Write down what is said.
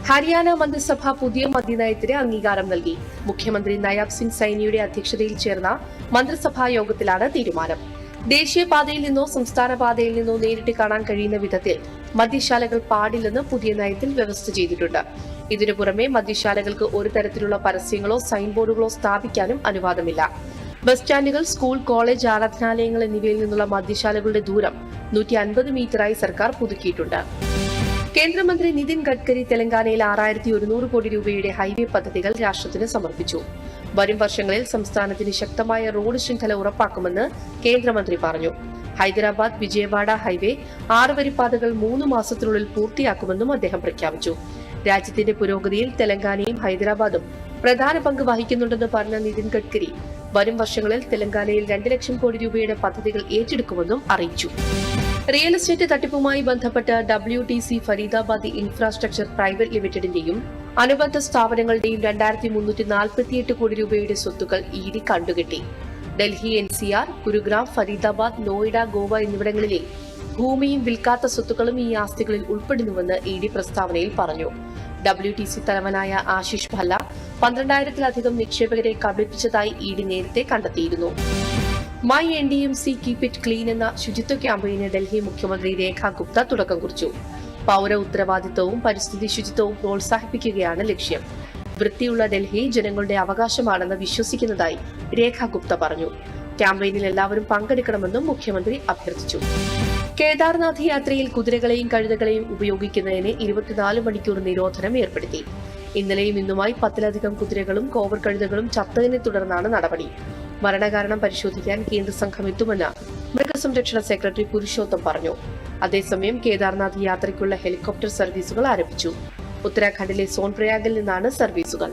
ഹരിയാന മന്ത്രിസഭ പുതിയ മദ്യനയത്തിന് അംഗീകാരം നൽകി. മുഖ്യമന്ത്രി നയാബ് സിംഗ് സൈനിയുടെ അധ്യക്ഷതയിൽ ചേർന്ന മന്ത്രിസഭാ യോഗത്തിലാണ് തീരുമാനം. ദേശീയപാതയിൽ നിന്നോ സംസ്ഥാന പാതയിൽ നിന്നോ നേരിട്ട് കാണാൻ കഴിയുന്ന വിധത്തിൽ മദ്യശാലകൾ പാടില്ലെന്ന് പുതിയ നയത്തിൽ വ്യവസ്ഥ ചെയ്തിട്ടുണ്ട്. ഇതിനു പുറമെ മദ്യശാലകൾക്ക് ഒരു തരത്തിലുള്ള പരസ്യങ്ങളോ സൈൻ ബോർഡുകളോ സ്ഥാപിക്കാനും അനുവാദമില്ല. ബസ് സ്റ്റാൻഡുകൾ, സ്കൂൾ, കോളേജ്, ആരാധനാലയങ്ങൾ എന്നിവയിൽ നിന്നുള്ള മദ്യശാലകളുടെ ദൂരം 150 മീറ്ററായി സർക്കാർ പുതുക്കിയിട്ടുണ്ട്. കേന്ദ്രമന്ത്രി നിതിൻ ഗഡ്കരി തെലങ്കാനയിൽ 6100 കോടി രൂപയുടെ ഹൈവേ പദ്ധതികൾ രാഷ്ട്രത്തിന് സമർപ്പിച്ചു. വരും വർഷങ്ങളിൽ സംസ്ഥാനത്തിന് ശക്തമായ റോഡ് ശൃംഖല ഉറപ്പാക്കുമെന്ന് കേന്ദ്രമന്ത്രി പറഞ്ഞു. ഹൈദരാബാദ് വിജയവാഡ ഹൈവേ 6 വരിപ്പാതകൾ 3 മാസത്തിനുള്ളിൽ പൂർത്തിയാക്കുമെന്നും അദ്ദേഹം പ്രഖ്യാപിച്ചു. രാജ്യത്തിന്റെ പുരോഗതിയിൽ തെലങ്കാനയും ഹൈദരാബാദും പ്രധാന പങ്ക് വഹിക്കുന്നുണ്ടെന്ന് പറഞ്ഞ നിതിൻ ഗഡ്കരി വരും വർഷങ്ങളിൽ തെലങ്കാനയിൽ 2 ലക്ഷം കോടി രൂപയുടെ പദ്ധതികൾ ഏറ്റെടുക്കുമെന്നും അറിയിച്ചു. റിയൽ എസ്റ്റേറ്റ് തട്ടിപ്പുമായി ബന്ധപ്പെട്ട് WTC ഫരീദാബാദ് ഇൻഫ്രാസ്ട്രക്ചർ പ്രൈവറ്റ് ലിമിറ്റഡിന്റെയും അനുബന്ധ സ്ഥാപനങ്ങളുടെയും 2348 കോടി രൂപയുടെ സ്വത്തുക്കൾ ED കണ്ടുകെട്ടി. ഡൽഹി, NCR, ഗുരുഗ്രാം, ഫരീദാബാദ്, നോയിഡ, ഗോവ എന്നിവിടങ്ങളിലെ ഭൂമിയും വിൽക്കാത്ത സ്വത്തുക്കളും ഈ ആസ്തികളിൽ ഉൾപ്പെടുന്നുവെന്ന് ED പ്രസ്താവനയിൽ പറഞ്ഞു. WTC തലവനായ ആശിഷ് ഭല്ല 12,000-ലധികം നിക്ഷേപകരെ കബളിപ്പിച്ചതായി ED നേരത്തെ കണ്ടെത്തിയിരുന്നു. My NDMC keep it clean എന്ന ശുചിത്വ ക്യാമ്പയിന് ഡൽഹി മുഖ്യമന്ത്രി രേഖ ഗുപ്ത തുടക്കം കുറിച്ചു. പൌര ഉത്തരവാദിത്വവും പരിസ്ഥിതി ശുചിത്വവും പ്രോത്സാഹിപ്പിക്കുകയാണ് ലക്ഷ്യം. വൃത്തിയുള്ള ഡൽഹി ജനങ്ങളുടെ അവകാശമാണെന്ന് വിശ്വസിക്കുന്നതായി രേഖ ഗുപ്ത പറഞ്ഞു. ക്യാമ്പയിനിൽ എല്ലാവരും പങ്കെടുക്കണമെന്നും മുഖ്യമന്ത്രി അഭ്യർത്ഥിച്ചു. കേദാർനാഥ് യാത്രയിൽ കുതിരകളെയും കഴുതകളെയും ഉപയോഗിക്കുന്നതിന് 24 മണിക്കൂർ നിരോധനം ഏർപ്പെടുത്തി. ഇന്നലെയും ഇന്നുമായി 10-ലധികം കുതിരകളും കോവർ കഴുതകളും ചത്തതിനെ തുടർന്നാണ് നടപടി. മരണകാരണം പരിശോധിക്കാൻ കേന്ദ്ര സംഘം എത്തുമെന്ന് മൃഗസംരക്ഷണ സെക്രട്ടറി പുരുഷോത്തം പറഞ്ഞു. അതേസമയം കേദാർനാഥ് യാത്രയ്ക്കുള്ള ഹെലികോപ്റ്റർ സർവീസുകൾ ആരംഭിച്ചു. ഉത്തരാഖണ്ഡിലെ സോൻപ്രയാഗിൽ നിന്നാണ് സർവീസുകൾ.